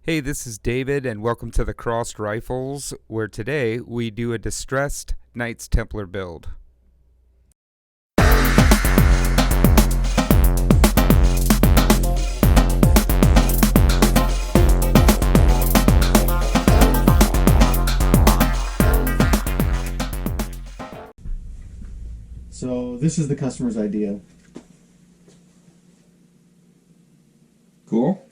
Hey, this is David, and welcome to the Crossed Rifles, where today we do a distressed Knights Templar build. So this is the customer's idea. Cool.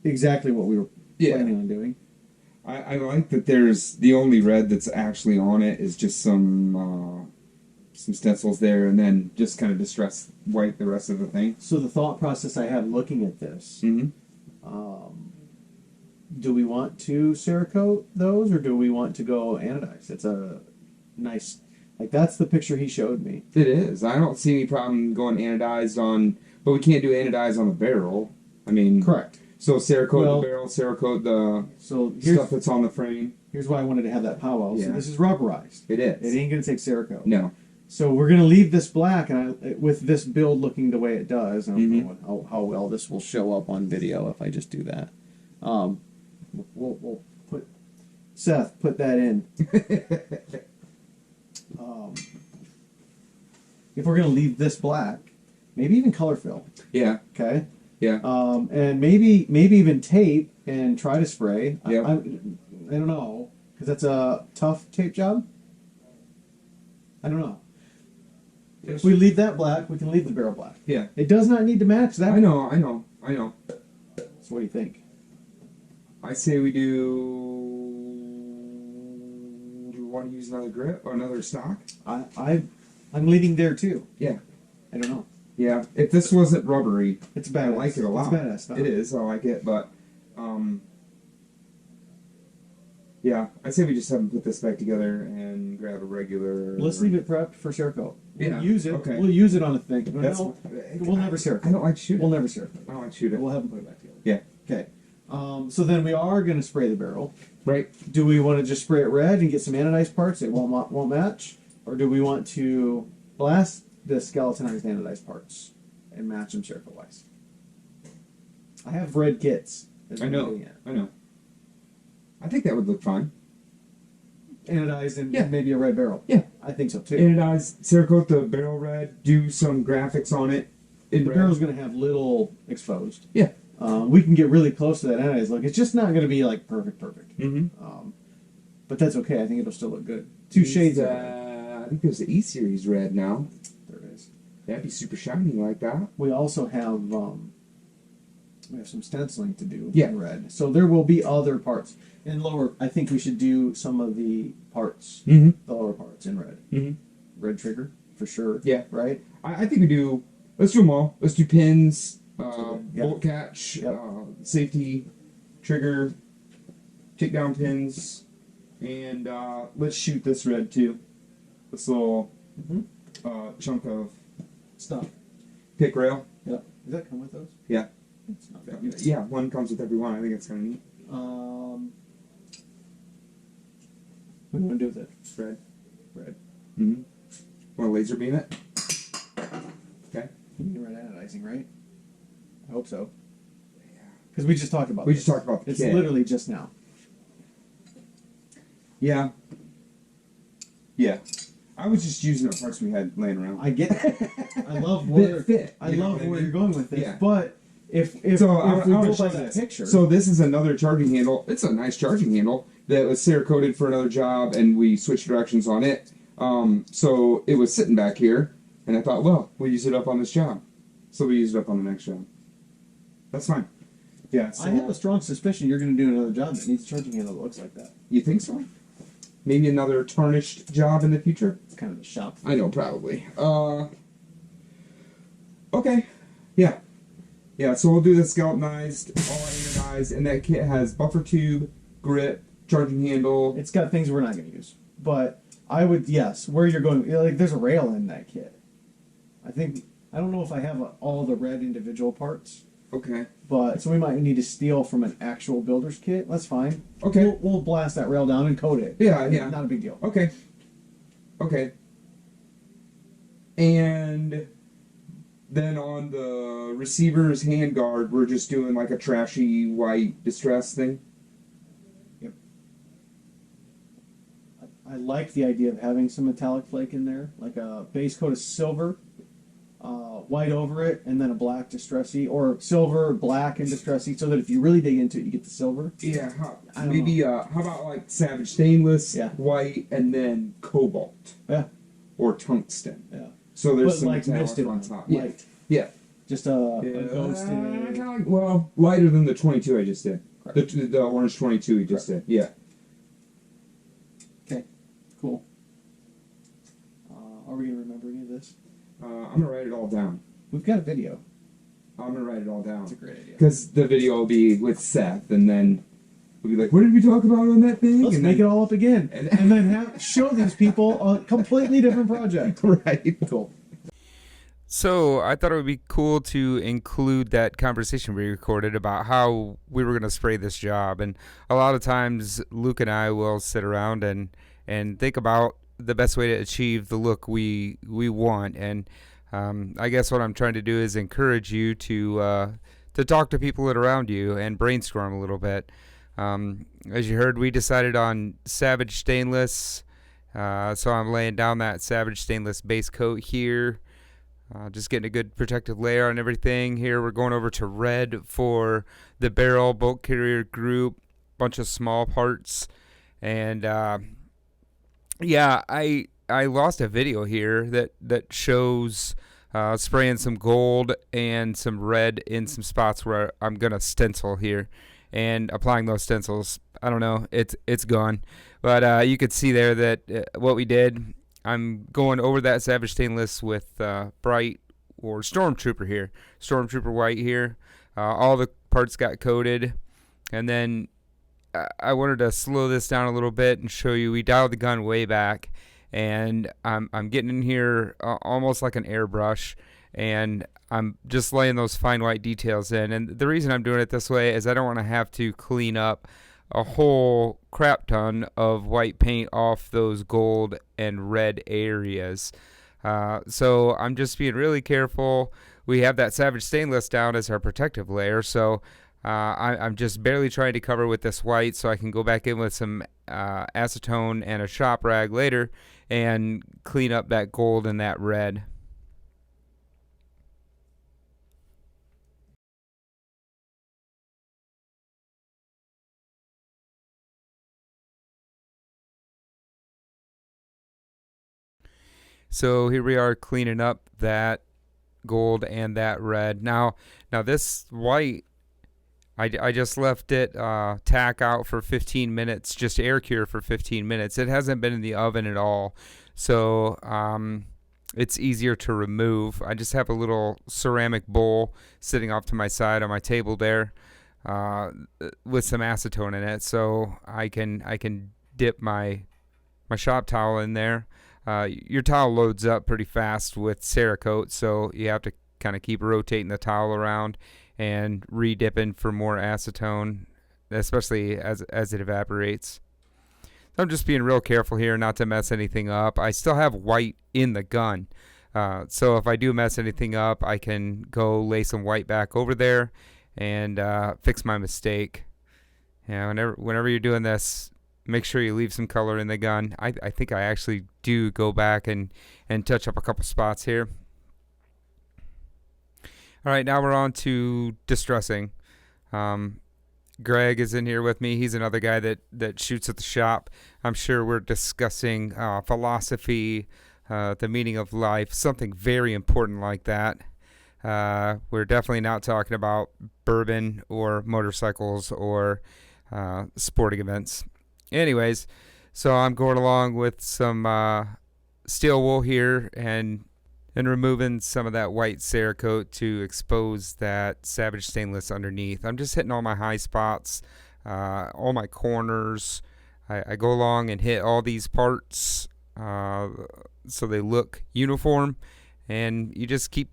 Exactly what we were planning on doing. I like that there's the only red that's actually on it is just some stencils there, and then just kind of distress white the rest of the thing. So the thought process I have looking at this, Mm-hmm. Do we want to Cerakote those, or do we want to go anodized? It's a nice, that's the picture he showed me. It is. I don't see any problem going anodized on, but we can't do anodized on the barrel. I mean, Correct. So Cerakote the barrel, Cerakote the stuff that's on the frame. Here's why I wanted to have that powwow. Yeah. So this is rubberized. It is. It ain't gonna take Cerakote. No. So we're gonna leave this black, and with this build looking the way it does, I don't know how well this will show up on video if I just do that. We'll put Seth, put that in. If we're gonna leave this black, maybe even color fill. Yeah. Okay. Yeah. And maybe even tape and try to spray. Yeah. I don't know, because that's a tough tape job. I don't know. If we leave that black, we can leave the barrel black. Yeah. It does not need to match that. I know. So what do you think? I say we do. Do you want to use another grip or another stock? I'm leaning there too. Yeah. I don't know. Yeah. If this wasn't rubbery, It's badass. I like it a lot. It's badass stuff. It is. I like it, but yeah. I say we just have them put this back together and grab a regular. Let's leave it prepped for Cerakote. Yeah. We'll use it. Okay. We'll use it on a thing. We'll never Cerakote. I don't like shooting. We'll never Cerakote. I don't like shooting. We'll have them put it back together. Yeah. Okay. So then we are going to spray the barrel. Right. Do we want to just spray it red and get some anodized parts? It won't match, or do we want to blast the skeletonized anodized parts and match them Cerakote wise? I have red kits. I know. I think that would look fine. Anodized and Yeah. maybe a red barrel. Yeah. I think so too. Anodize, Cerakote the barrel red, do some graphics on it. The barrel's going to have little exposed. Yeah. We can get really close to that anodized look. It's just not going to be like perfect. Mm-hmm. But that's okay. I think it'll still look good. Two shades of red. I think there's the E-Series red now. There it is. That'd be super shiny like that. We also have some stenciling to do Yeah. in red. So there will be other parts. In lower, I think we should do some of the parts, Mm-hmm. the lower parts in red. Mm-hmm. Red trigger, for sure. Yeah. Right? I think we do. Let's do them all. Let's do pins, Yeah. bolt catch, Yep. safety, trigger, takedown pins, and let's shoot this red too. This little chunk of Stuff. pick rail. Yeah. Does that come with those? Yeah. It's not bad. Yeah, one comes with every one. I think it's kind of neat. What do you want to do with it? Red. Red. Mm-hmm. Want to laser beam it? Okay. You mean red anodizing, right? I hope so. Because we just talked about We this. just talked about the It's kit. literally just now. Yeah. Yeah. I was just using the parts we had laying around. I get it. I love where fit. I You know love what I where mean? you're going with this. Yeah. But if So we I go wanna by show that this. picture, So this is another charging handle. It's a nice charging handle that was Cerakoted for another job, and we switched directions on it. So it was sitting back here, and I thought, well, we'll use it up on this job. So we used it up on the next job. That's fine. Yeah. So I have a strong suspicion you're going to do another job that needs a charging handle that looks like that. You think so? Maybe another tarnished job in the future? It's kind of a shop. I know, probably. Okay. Yeah. Yeah, so we'll do the skeletonized, all anodized, and that kit has buffer tube, grip, charging handle. It's got things we're not going to use. But I would, yes, where you're going, there's a rail in that kit. I don't know if I have all the red individual parts. Okay. But, so we might need to steal from an actual builder's kit. That's fine. Okay. We'll blast that rail down and coat it. Yeah, yeah. Not a big deal. Okay. Okay. And then on the receiver's handguard, we're just doing like a trashy white distress thing. I like the idea of having some metallic flake in there, like a base coat of silver, white over it, and then a black distressy, or silver, black, and distressy, so that if you really dig into it, you get the silver. Yeah, I don't maybe how about like Savage Stainless, Yeah. white, and then cobalt Yeah, or tungsten. yeah. So there's But some like metallic misted on top. Yeah, light. yeah. Just a ghosted. Kinda like, well, lighter than the 22 I just did. The orange 22 we just did. Yeah. Okay, cool. Are we gonna remember any of this? I'm gonna write it all down. We've got a video. I'm gonna write it all down. That's a great idea. Because the video will be with Seth, and then we'll be like, "What did we talk about on that thing?" Let's and make then, it all up again, and then show these people a completely different project. right. Cool. So I thought it would be cool to include that conversation we recorded about how we were going to spray this job. And a lot of times Luke and I will sit around and think about the best way to achieve the look we want. And I guess what I'm trying to do is encourage you to talk to people that are around you and brainstorm a little bit. As you heard, we decided on Savage Stainless. So I'm laying down that Savage Stainless base coat here. Just getting a good protective layer on everything here. We're going over to red for the barrel, bolt carrier group, bunch of small parts. And yeah, I lost a video here that shows spraying some gold and some red in some spots where I'm going to stencil here. And applying those stencils, I don't know, it's gone. But you could see there that what we did, I'm going over that Savage Stainless with bright or Stormtrooper here. Stormtrooper white here. All the parts got coated. And then I wanted to slow this down a little bit and show you we dialed the gun way back. And I'm getting in here almost like an airbrush. And I'm just laying those fine white details in. And the reason I'm doing it this way is I don't want to have to clean up a whole crap ton of white paint off those gold and red areas. So I'm just being really careful. We have that Savage Stainless down as our protective layer, so I'm just barely trying to cover with this white so I can go back in with some acetone and a shop rag later and clean up that gold and that red. So here we are cleaning up that gold and that red. Now this white, I just left it tack out for 15 minutes, just air cure for 15 minutes. It hasn't been in the oven at all, so it's easier to remove. I just have a little ceramic bowl sitting off to my side on my table there with some acetone in it, so I can dip my shop towel in there. Your towel loads up pretty fast with Cerakote, so you have to kind of keep rotating the towel around and re-dipping for more acetone, especially as it evaporates. So I'm just being real careful here not to mess anything up. I still have white in the gun, so if I do mess anything up, I can go lay some white back over there and fix my mistake. Whenever you're doing this, make sure you leave some color in the gun. I think I actually do go back and touch up a couple spots here. All right, now we're on to distressing. Greg is in here with me. He's another guy that shoots at the shop. I'm sure we're discussing philosophy, the meaning of life, something very important like that. We're definitely not talking about bourbon or motorcycles or sporting events. Anyways, so I'm going along with some steel wool here and removing some of that white Cerakote to expose that Savage Stainless underneath. I'm just hitting all my high spots, all my corners. I go along and hit all these parts so they look uniform, and you just keep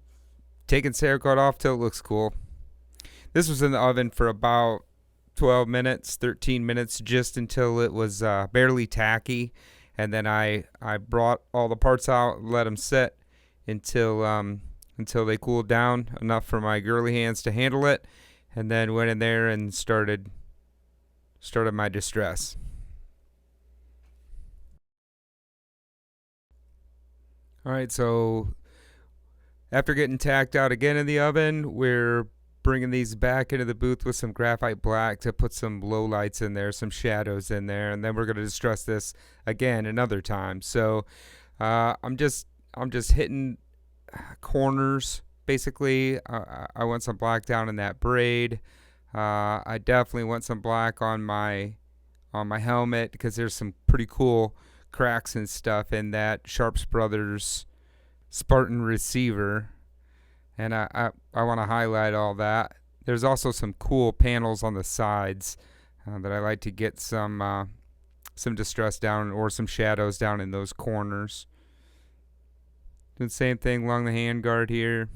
taking Cerakote off till it looks cool. This was in the oven for about 12 minutes, 13 minutes, just until it was barely tacky, and then I brought all the parts out, let them set until they cooled down enough for my girly hands to handle it, and then went in there and started my distress. All right, so after getting tacked out again in the oven, we're bringing these back into the booth with some graphite black to put some low lights in there, some shadows in there, and then we're going to distress this again another time. So I'm just hitting corners basically. I want some black down in that braid. I definitely want some black on my helmet because there's some pretty cool cracks and stuff in that Sharps Brothers Spartan receiver, and I want to highlight all that. There's also some cool panels on the sides that I like to get some distress down or some shadows down in those corners. Doing the same thing along the handguard here,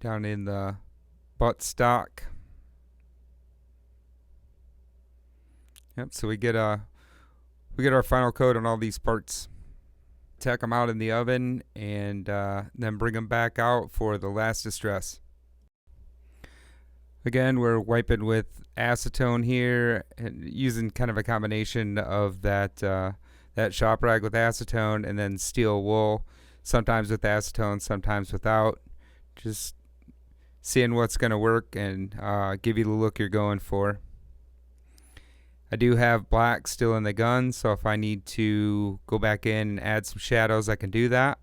down in the buttstock. Yep. So we get our final coat on all these parts. Tack them out in the oven and then bring them back out for the last distress. Again, we're wiping with acetone here and using kind of a combination of that shop rag with acetone and then steel wool, sometimes with acetone, sometimes without. Just seeing what's going to work and give you the look you're going for. I do have black still in the gun, so if I need to go back in and add some shadows, I can do that.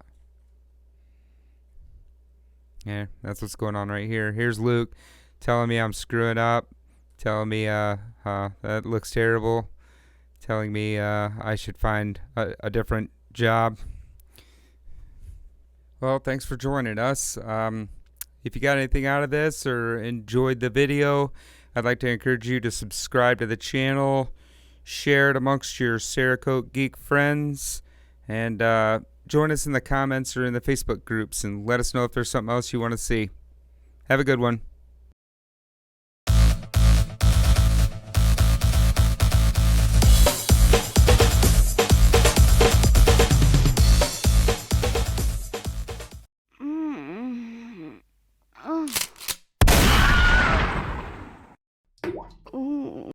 Yeah, that's what's going on right here. Here's Luke telling me I'm screwing up, telling me that looks terrible, telling me I should find a different job. Well, thanks for joining us. If you got anything out of this or enjoyed the video, I'd like to encourage you to subscribe to the channel, share it amongst your Cerakote geek friends, and join us in the comments or in the Facebook groups and let us know if there's something else you want to see. Have a good one.